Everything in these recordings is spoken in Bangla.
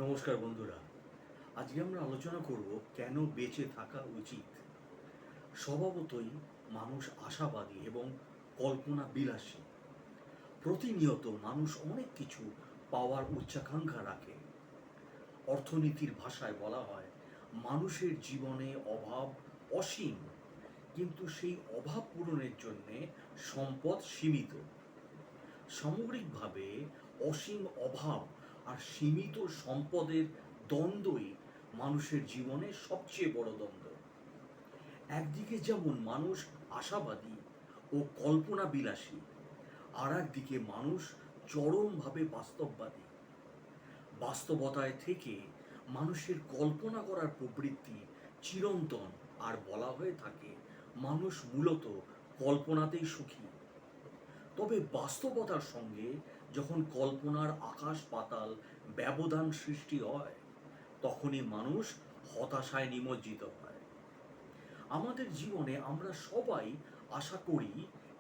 নমস্কার বন্ধুরা। আজকে আমরা আলোচনা করব কেন বেঁচে থাকা উচিত। স্বভাবতই মানুষ আশাবাদী এবং কল্পনা বিলাসী। প্রতিনিয়ত মানুষ অনেক কিছু পাওয়ার উচ্চাকাঙ্ক্ষা রাখে। অর্থনীতির ভাষায় বলা হয় মানুষের জীবনে অভাব অসীম, কিন্তু সেই অভাব পূরণের জন্যে সম্পদ সীমিত। সামগ্রিকভাবে অসীম অভাব আর সীমিত সম্পদের দ্বন্দ্বই মানুষের জীবনে সবচেয়ে বড় দ্বন্দ্ব। একদিকে যেমন মানুষ আশাবাদী ও কল্পনা বিলাসী, আর একদিকে মানুষ চরমভাবে বাস্তববাদী। বাস্তবতায় থেকে মানুষের কল্পনা করার প্রবৃত্তি চিরন্তন, আর বলা হয়ে থাকে মানুষ মূলত কল্পনাতেই সুখী। তবে বাস্তবতার সঙ্গে যখন কল্পনার আকাশ পাতাল ব্যবধান সৃষ্টি হয়, তখনই মানুষ হতাশায় নিমজ্জিত হয়। আমাদের জীবনে আমরা সবাই আশা করি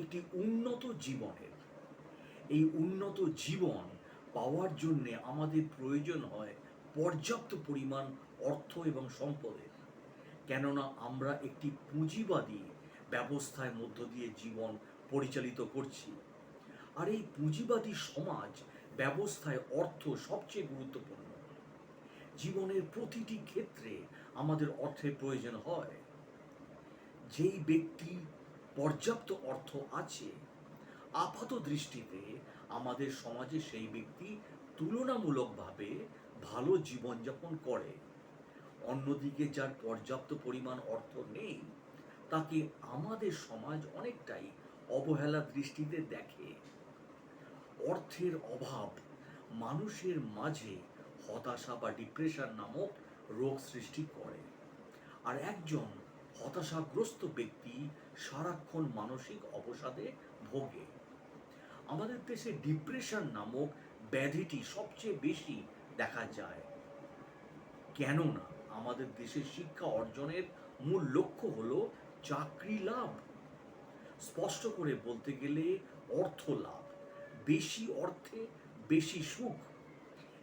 একটি উন্নত জীবনের। এই উন্নত জীবন পাওয়ার জন্যে আমাদের প্রয়োজন হয় পর্যাপ্ত পরিমাণ অর্থ এবং সম্পদের। কেননা আমরা একটি পুঁজিবাদী ব্যবস্থার মধ্য দিয়ে জীবন পরিচালিত করছি। আর এই পুঁজিবাদী সমাজ ব্যবস্থায় অর্থ সবচেয়ে গুরুত্বপূর্ণ। জীবনের প্রতিটি ক্ষেত্রে আমাদের অর্থের প্রয়োজন হয়। যেই ব্যক্তি পর্যাপ্ত অর্থ আছে, আপাত দৃষ্টিতে আমাদের সমাজে সেই ব্যক্তি তুলনামূলকভাবে ভালো জীবনযাপন করে। অন্যদিকে যার পর্যাপ্ত পরিমাণ অর্থ নেই, তাকে আমাদের সমাজ অনেকটাই অবহেলা দৃষ্টিতে দেখে। অর্থের অভাব মানুষের মাঝে হতাশা বা ডিপ্রেশন নামক রোগ সৃষ্টি করে। আর একজন হতাশাগ্রস্ত ব্যক্তি সারাক্ষণ মানসিক অবসাদে ভোগে। আমাদের দেশে ডিপ্রেশন নামক ব্যাধিটি সবচেয়ে বেশি দেখা যায়, কেননা আমাদের দেশে শিক্ষা অর্জনের মূল লক্ষ্য হলো চাকরি লাভ। স্পষ্ট করে বলতে গেলে অর্থ লাভ। বেশি অর্থে বেশি সুখ।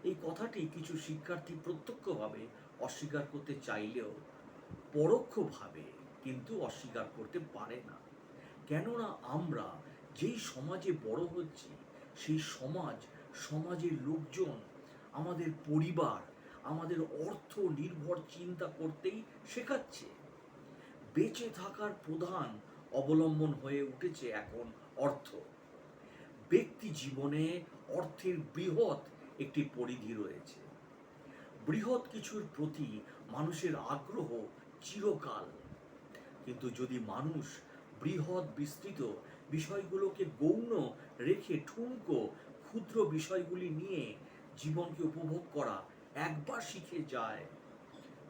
এই কথাটি কিছু শিক্ষার্থী প্রত্যক্ষভাবে অস্বীকার করতে চাইলেও পরোক্ষভাবে কিন্তু অস্বীকার করতে পারে না। কেননা আমরা যেই সমাজে বড় হচ্ছি, সেই সমাজের লোকজন, আমাদের পরিবার আমাদের অর্থ নির্ভর চিন্তা করতেই শেখাচ্ছে। বেঁচে থাকার প্রধান অবলম্বন হয়ে উঠেছে এখন অর্থ। ব্যক্তি জীবনে অর্থের বৃহৎ একটি পরিধি রয়েছে। বৃহৎ কিছুর প্রতি মানুষের আগ্রহ চিরকাল। কিন্তু যদি মানুষ বৃহৎ বিস্তৃত বিষয়গুলোকে গৌণ রেখে ঠুনকো ক্ষুদ্র বিষয়গুলি নিয়ে জীবনকে উপভোগ করা একবার শিখে যায়,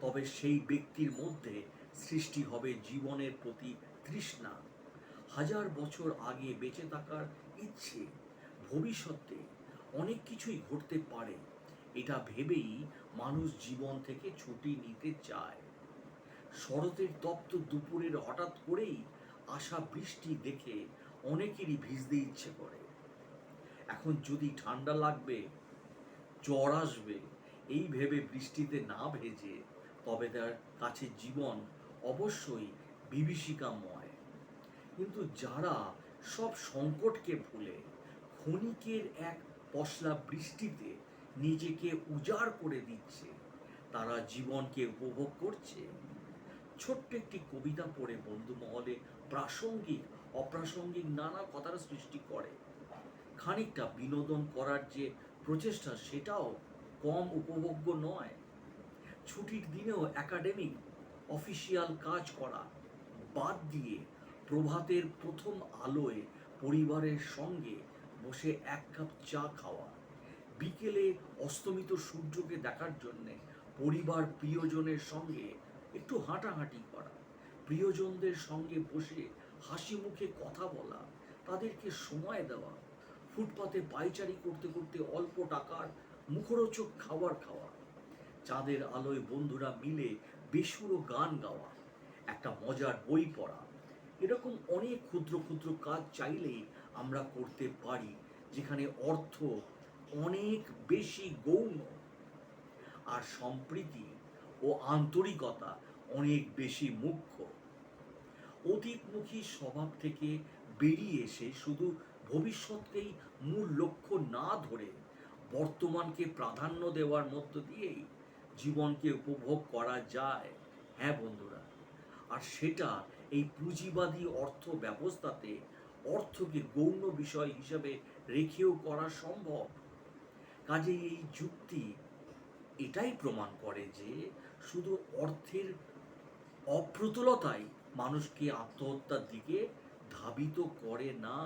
তবে সেই ব্যক্তির মধ্যে সৃষ্টি হবে জীবনের প্রতি তৃষ্ণা। হাজার বছর আগে বেঁচে থাকার ইচ্ছে, ভবিষ্যতে অনেক কিছুই ঘটতে পারে, এটা ভেবেই মানুষ জীবন থেকে ছুটি নিতে চায়। শরতের তপ্ত দুপুরের হঠাৎ করেই আসা বৃষ্টি দেখে অনেকেরই ভিজতে ইচ্ছে করে। এখন যদি ঠান্ডা লাগবে, জ্বর আসবে, এই ভেবে বৃষ্টিতে না ভেজে, তবে তার কাছে জীবন অবশ্যই বিভীষিকাময়। কিন্তু যারা সব সংকটকে ভুলে ক্ষণিকের এক পশলা বৃষ্টিতে নিজেকে উজাড় করে দিচ্ছে, তারা জীবনকে উপভোগ করছে। ছোট্ট একটি কবিতা পড়ে বন্ধু মহলে প্রাসঙ্গিক অপ্রাসঙ্গিক নানা কথার সৃষ্টি করে। খানিকটা বিনোদন করার যে প্রচেষ্টা, সেটাও কম উপভোগ্য নয়। ছুটির দিনেও একাডেমিক অফিসিয়াল কাজ করা বাদ দিয়ে প্রভাতের প্রথম আলোয় পরিবারের সঙ্গে বসে এক কাপ চা খাওয়া, বিকেলে অস্তমিত সূর্যকে দেখার জন্যে পরিবার প্রিয়জনের সঙ্গে একটু হাঁটাহাঁটি করা, প্রিয়জনদের সঙ্গে বসে হাসি মুখে কথা বলা, তাদেরকে সময় দেওয়া, ফুটপাতে পায়চারি করতে করতে অল্প টাকার মুখরোচক খাবার খাওয়া, চাঁদের আলোয় বন্ধুরা মিলে বেসুরো গান গাওয়া, একটা মজার বই পড়া, এরকম অনেক ক্ষুদ্র ক্ষুদ্র কাজ চাইলেই আমরা করতে পারি, যেখানে অর্থ অনেক বেশি গৌণ। আর সম্প্রীতি ও আন্তরিকতা অনেক বেশি মুখ্য। অতীতমুখী স্বভাব থেকে বেরিয়ে এসে শুধু ভবিষ্যৎকেই মূল লক্ষ্য না ধরে বর্তমানকে প্রাধান্য দেওয়ার মধ্য দিয়েই জীবনকে উপভোগ করা যায়। হ্যাঁ বন্ধুরা, আর সেটা এই পুঁজিবাদী অর্থ ব্যবস্থাতে অর্থকে গৌণ বিষয় হিসাবে রেখেও করা সম্ভব। কাজেই এই যুক্তি এটাই প্রমাণ করে যে শুধু অর্থের অপ্রতুলতাই মানুষকে আত্মহত্যার দিকে ধাবিত করে না।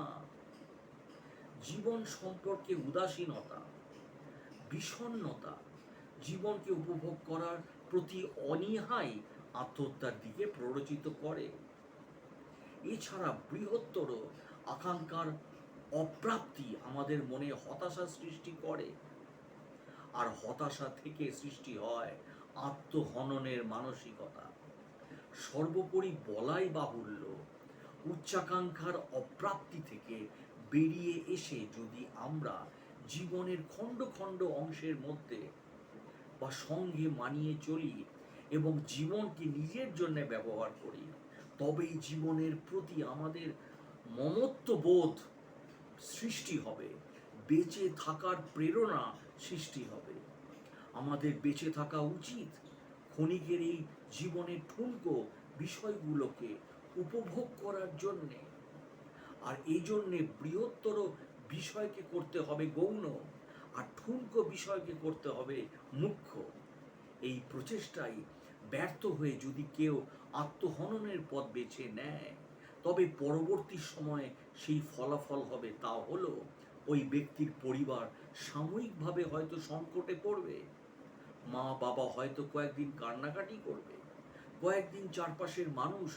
জীবন সম্পর্কে উদাসীনতা, বিষণ্ণতা, জীবনকে উপভোগ করার প্রতি অনীহাই আত্মহত্যার দিকে প্ররোচিত করে। এছাড়া বৃহত্তর আকাঙ্ক্ষার অপ্রাপ্তি আমাদের মনে হতাশা সৃষ্টি করে, আর হতাশা থেকে সৃষ্টি হয় আত্মহননের মানসিকতা। সর্বোপরি বলাই বাহুল্য, উচ্চাকাঙ্ক্ষার অপ্রাপ্তি থেকে বেরিয়ে এসে যদি আমরা জীবনের খণ্ড খণ্ড অংশের মধ্যে বা সঙ্গে মানিয়ে চলি এবং জীবনকে নিজের জন্য ব্যবহার করি, তবেই জীবনের প্রতি আমাদের মমত্ববোধ সৃষ্টি হবে, বেঁচে থাকার প্রেরণা সৃষ্টি হবে। আমাদের বেঁচে থাকা উচিত ক্ষণিকের এই জীবনের ঠুনকো বিষয়গুলোকে উপভোগ করার জন্যে, আর এই জন্যে বৃহত্তর বিষয়কে করতে হবে গৌণ, আর ঠুনকো বিষয়কে করতে হবে মুখ্য। এই প্রচেষ্টায় ব্যর্থ হয়ে যদি কেউ আত্মহননের পথ বেছে নেয়, তবে পরবর্তী সময়ে সেই ফলাফল হবে তা হলো ওই ব্যক্তির পরিবার সাময়িকভাবে হয়তো সংকটে পড়বে, মা বাবা হয়তো কয়েকদিন কান্নাকাটি করবে, কয়েকদিন চারপাশের মানুষ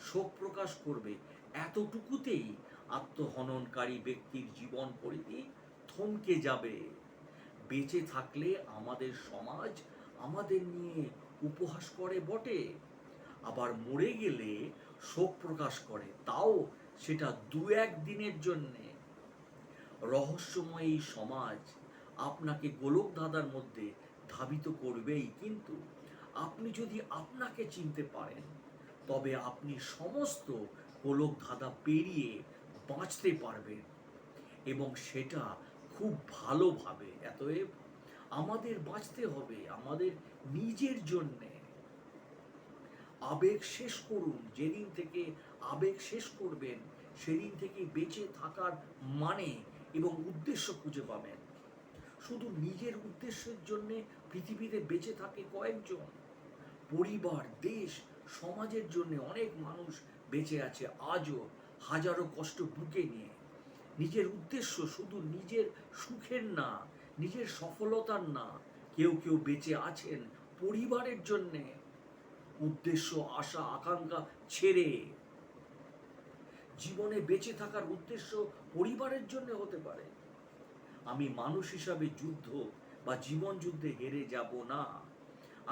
শোক প্রকাশ করবে, এতটুকুতেই আত্মহননকারী ব্যক্তির জীবন পরিধি থমকে যাবে। বেঁচে থাকলে আমাদের সমাজ আমাদের নিয়ে উপহাস করে বটে, আবার মরে গেলে শোক প্রকাশ করে, তাও সেটা দু এক দিনের জন্যে। রহস্যময় এই সমাজ আপনাকে গোলক ধাঁধার মধ্যে ধাবিত করবেই, কিন্তু আপনি যদি আপনাকে চিনতে পারেন তবে আপনি সমস্ত গোলক ধাঁধা পেরিয়ে বাঁচতে পারবেন, এবং সেটা খুব ভালোভাবে। অতএব আমাদের বাঁচতে হবে আমাদের নিজের জন্যে। আবেগ শেষ করুন, যেদিন থেকে আবেগ শেষ করবেন সেদিন থেকে বেঁচে থাকার মানে এবং উদ্দেশ্য খুঁজে পাবেন। শুধু নিজের উদ্দেশ্যের জন্য পৃথিবীতে বেঁচে থাকে কয়েকজন, পরিবার, দেশ, সমাজের জন্য অনেক মানুষ বেঁচে আছে আজও হাজারো কষ্ট বুকে নিয়ে। নিজের উদ্দেশ্য শুধু নিজের সুখের না, নিজের সফলতার না, কেউ কেউ বেঁচে আছেন পরিবারের জন্যে। উদ্দেশ্য, আশা, আকাঙ্ক্ষা ছেড়ে জীবনে বেঁচে থাকার উদ্দেশ্য পরিবারের জন্য হতে পারে। আমি মানুষ হিসাবে যুদ্ধ বা জীবন যুদ্ধে হেরে যাব না,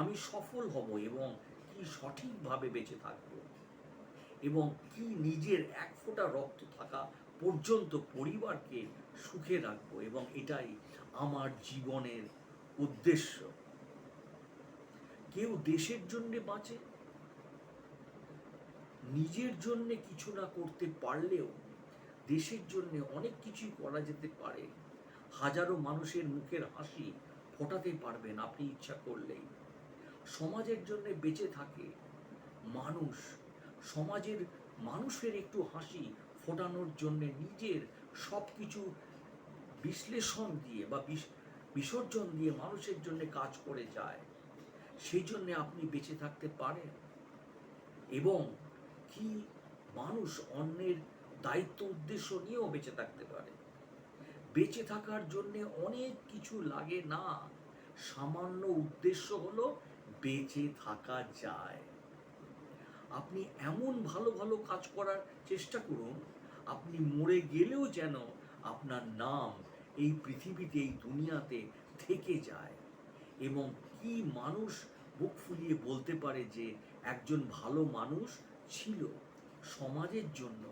আমি সফল হব এবং কি সঠিকভাবে বেঁচে থাকব, এবং কি নিজের এক ফোঁটা রক্ত থাকা পর্যন্ত পরিবারকে সুখে রাখবো, এবং এটাই আমার জীবনের উদ্দেশ্য। কেউ দেশের জন্য বাঁচে, নিজের জন্য কিছু না করতে পারলেও দেশের জন্য অনেক কিছুই করা যেতে পারে। হাজারো মানুষের মুখের হাসি ফোটাতে পারবেন আপনি ইচ্ছা করলেই। সমাজের জন্য বেঁচে থাকে মানুষ, সমাজের মানুষের একটু হাসি ফোটানোর জন্য নিজের সব কিছু বিশ্লেষণ দিয়ে বা বিসর্জন দিয়ে মানুষের জন্য কাজ করে যায়। সেই জন্য আপনি বেঁচে থাকতে পারেন, এবং কি মানুষ অন্যের দায়িত্ব উদ্দেশ্য নিয়েও বেঁচে থাকতে পারে। বেঁচে থাকার জন্য অনেক কিছু লাগে না, সামান্য উদ্দেশ্য হলো বেঁচে থাকা যায়। আপনি এমন ভালো ভালো কাজ করার চেষ্টা করুন, আপনি মরে গেলেও যেন আপনার নাম এই পৃথিবীতে, এই দুনিয়াতে থেকে যায়। এবং কি মানুষ বুক ফুলিয়ে বলতে পারে যে একজন ভালো মানুষ ছিল, সমাজের জন্য,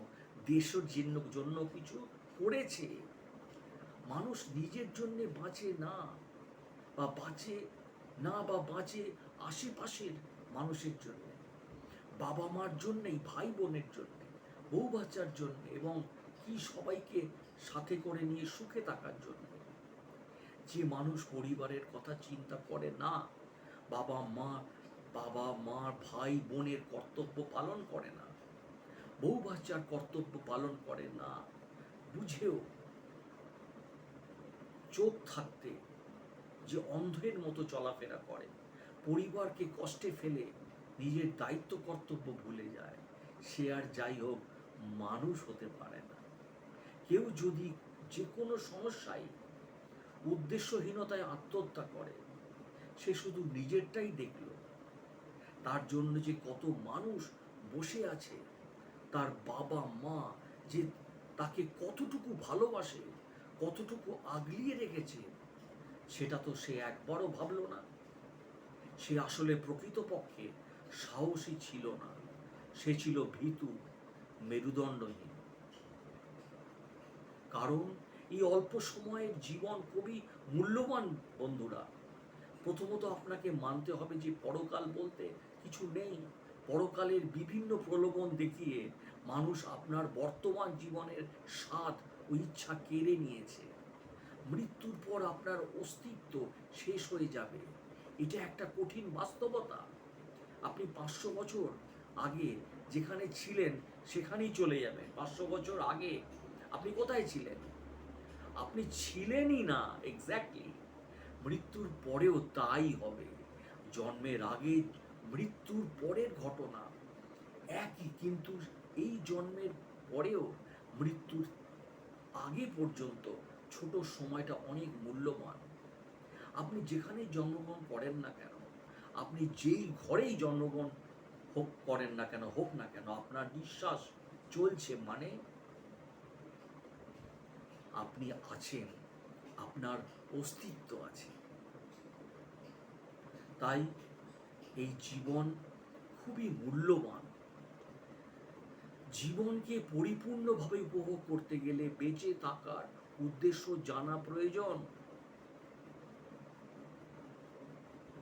দেশের জন্য কিছু করেছে। মানুষ নিজের জন্য বাঁচে না, বা বাঁচে না বা বাঁচে আশেপাশের মানুষের জন্য, বাবা মার জন্যেই, ভাই বোনের জন্যে, বউ বাচ্চার জন্য, এবং কি সবাইকে সাথে করে নিয়ে সুখে থাকার জন্য। যে মানুষ পরিবারের কথা চিন্তা করে না, বাবা মা বাবা মা ভাই বোনের কর্তব্য পালন করে না, বউ বাচ্চার কর্তব্য পালন করে না, বুঝেও চোখ থাকতে যে অন্ধের মতো চলাফেরা করে, পরিবারকে কষ্টে ফেলে নিজের দায়িত্ব কর্তব্য ভুলে যায়, সে আর যাই হোক মানুষ হতে পারে না। কেউ যদি যে কোনো সমস্যায় উদ্দেশ্যহীনতায় আত্মহত্যা করে, সে শুধু নিজেরটাই দেখল, তার জন্য যে কত মানুষ বসে আছে, তার বাবা মা যে তাকে কতটুকু ভালোবাসে, কতটুকু আগলিয়ে রেখেছে, সেটা তো সে একবারও ভাবল না। সে আসলে প্রকৃতপক্ষে সাহসী ছিল না, সে ছিল ভীতু, মেরুদণ্ডহীন। কারণ এই অল্প সময়ের জীবন খুবই মূল্যবান বন্ধুরা। প্রথমত আপনাকে মানতে হবে যে পরকাল বলতে কিছু নেই। পরকালের বিভিন্ন প্রলোভন দেখিয়ে মানুষ আপনার বর্তমান জীবনের স্বাদ ও ইচ্ছা কেড়ে নিয়েছে। মৃত্যুর পর আপনার অস্তিত্ব শেষ হয়ে যাবে, এটা একটা কঠিন বাস্তবতা। আপনি 500 বছর আগে যেখানে ছিলেন সেখানেই চলে যাবেন। 500 বছর আগে আপনি কোথায় ছিলেন? আপনি ছিলেনই না। এক্স্যাক্টলি, মৃত্যুর পরেও তাই হবে। জন্মের আগে, মৃত্যুর পরের ঘটনা একই, কিন্তু এই জন্মের পরেও মৃত্যুর আগে পর্যন্ত ছোট সময়টা অনেক মূল্যবান। আপনি যেখানেই জন্মগ্রহণ করেন না কেন, আপনি যেই ঘরেই জন্মগ্রহণ করেন না কেন, হোক না কেন, আপনার নিঃশ্বাস চলছে মানে আপনি আছেন, আপনার অস্তিত্ব আছে। তাই এই জীবন খুবই মূল্যবান। জীবনকে পরিপূর্ণভাবে উপভোগ করতে গেলে বেঁচে থাকার উদ্দেশ্য জানা প্রয়োজন।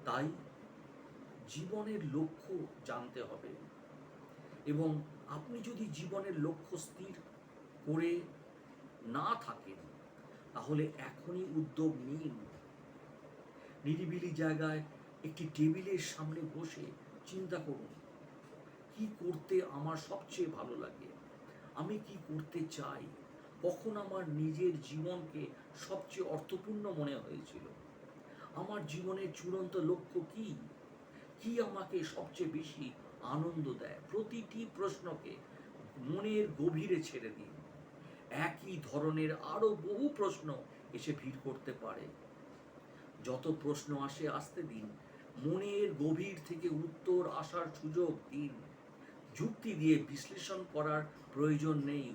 তাই জীবনের লক্ষ্য জানতে হবে, এবং আপনি যদি জীবনের লক্ষ্য স্থির করে না থাকেন, তাহলে এখনই উদ্যোগ নিন। নিরিবিলি জায়গায় একটি টেবিলের সামনে বসে চিন্তা করুন, কি করতে আমার সবচেয়ে ভালো লাগে, আমি কি করতে চাই, কখন আমার নিজের জীবনকে সবচেয়ে অর্থপূর্ণ মনে হয়েছিল, আমার জীবনের চূড়ান্ত লক্ষ্য কি, কি আমাকে সবচেয়ে বেশি আনন্দ দেয়। প্রতিটি প্রশ্নকে মনের গভীরে ছেড়ে দিন। একই ধরনের আরো বহু প্রশ্ন এসে ভিড় করতে পারে। যত প্রশ্ন আসে আসতে দিন, মনের গভীর থেকে উত্তর আসার সুযোগ দিন। যুক্তি দিয়ে বিশ্লেষণ করার প্রয়োজন নেই,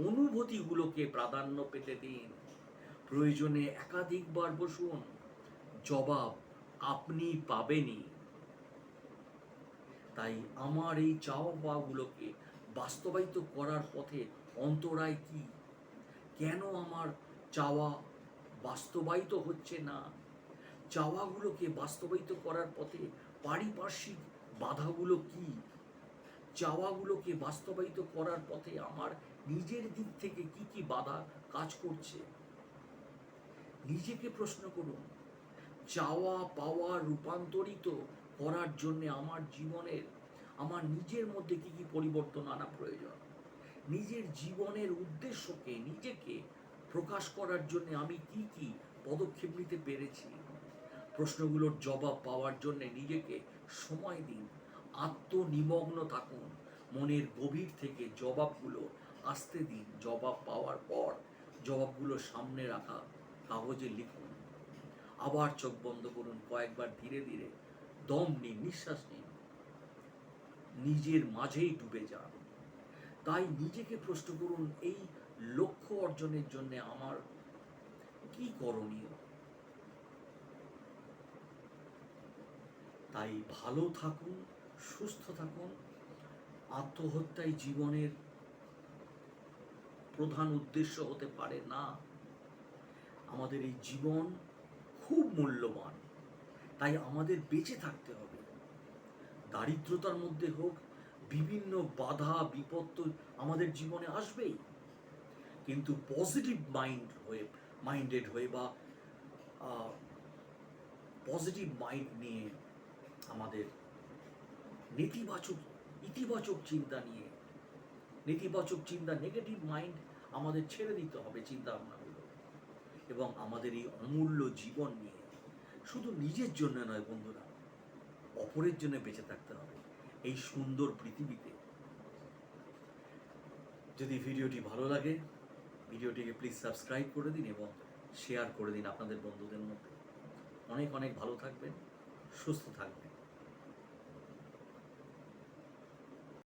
অনুভূতিগুলোকে প্রাধান্য পেতে দিন। প্রয়োজনে একাধিকবার বসুন, জবাব আপনি পাবেনই। তাই আমার এই চাওয়া পাওয়াগুলোকে বাস্তবায়িত করার পথে অন্তরায় কি? কেন আমার চাওয়া বাস্তবায়িত হচ্ছে না? চাওয়াগুলোকে বাস্তবায়িত করার পথে পারিপার্শ্বিক বাধাগুলো কি? চাওয়াগুলোকে বাস্তবায়িত করার পথে আমার নিজের দিক থেকে কি কি বাধা কাজ করছে? নিজেকে প্রশ্ন করুন। চাওয়া পাওয়া রূপান্তরিত করার জন্য আমার জীবনের, আমার নিজের মধ্যে কি কি পরিবর্তন আনা প্রয়োজন? নিজের জীবনের উদ্দেশ্যকে, নিজেকে প্রকাশ করার জন্য আমি কি কি পদক্ষেপ নিতে পেরেছি? প্রশ্নগুলোর জবাব পাওয়ার জন্য নিজেকে সময় দিন, আত্মনিমগ্ন থাকুন, মনের গভীর থেকে জবাবগুলো আসতে দিন। জবাব পাওয়ার পর জবাবগুলো সামনে রাখা কাগজে লিখুন। আবার চোখ বন্ধ করুন, কয়েকবার ধীরে ধীরে দম নিন, নিঃশ্বাস নিন, নিজের মাঝেই ডুবে যান। তাই নিজেকে প্রশ্ন করুন, এই লক্ষ্য অর্জনের জন্য আমার কি করণীয়? তাই ভালো থাকুন, সুস্থ থাকুন। আত্মহত্যাই জীবনের প্রধান উদ্দেশ্য হতে পারে না। আমাদের এই জীবন খুব মূল্যবান, তাই আমাদের বেঁচে থাকতে হবে। দারিদ্রতার মধ্যে হোক, বিভিন্ন বাধা বিপত্তি আমাদের জীবনে আসবেই, কিন্তু পজিটিভ মাইন্ডেড হয়ে বা পজিটিভ মাইন্ড নিয়ে আমাদের নেতিবাচক ইতিবাচক চিন্তা নিয়ে, নেতিবাচক চিন্তা নেগেটিভ মাইন্ড আমাদের ছেড়ে দিতে হবে চিন্তা ভাবনাগুলো, এবং আমাদের এই অমূল্য জীবন নিয়ে শুধু নিজের জন্য নয় বন্ধুরা, অপরের জন্য বেঁচে থাকতে হবে এই সুন্দর পৃথিবীতে। যদি ভিডিওটি ভালো লাগে, ভিডিওটিকে প্লিজ সাবস্ক্রাইব করে দিন এবং শেয়ার করে দিন আপনাদের বন্ধুদের মধ্যে। অনেক অনেক ভালো থাকবেন, সুস্থ থাকবেন।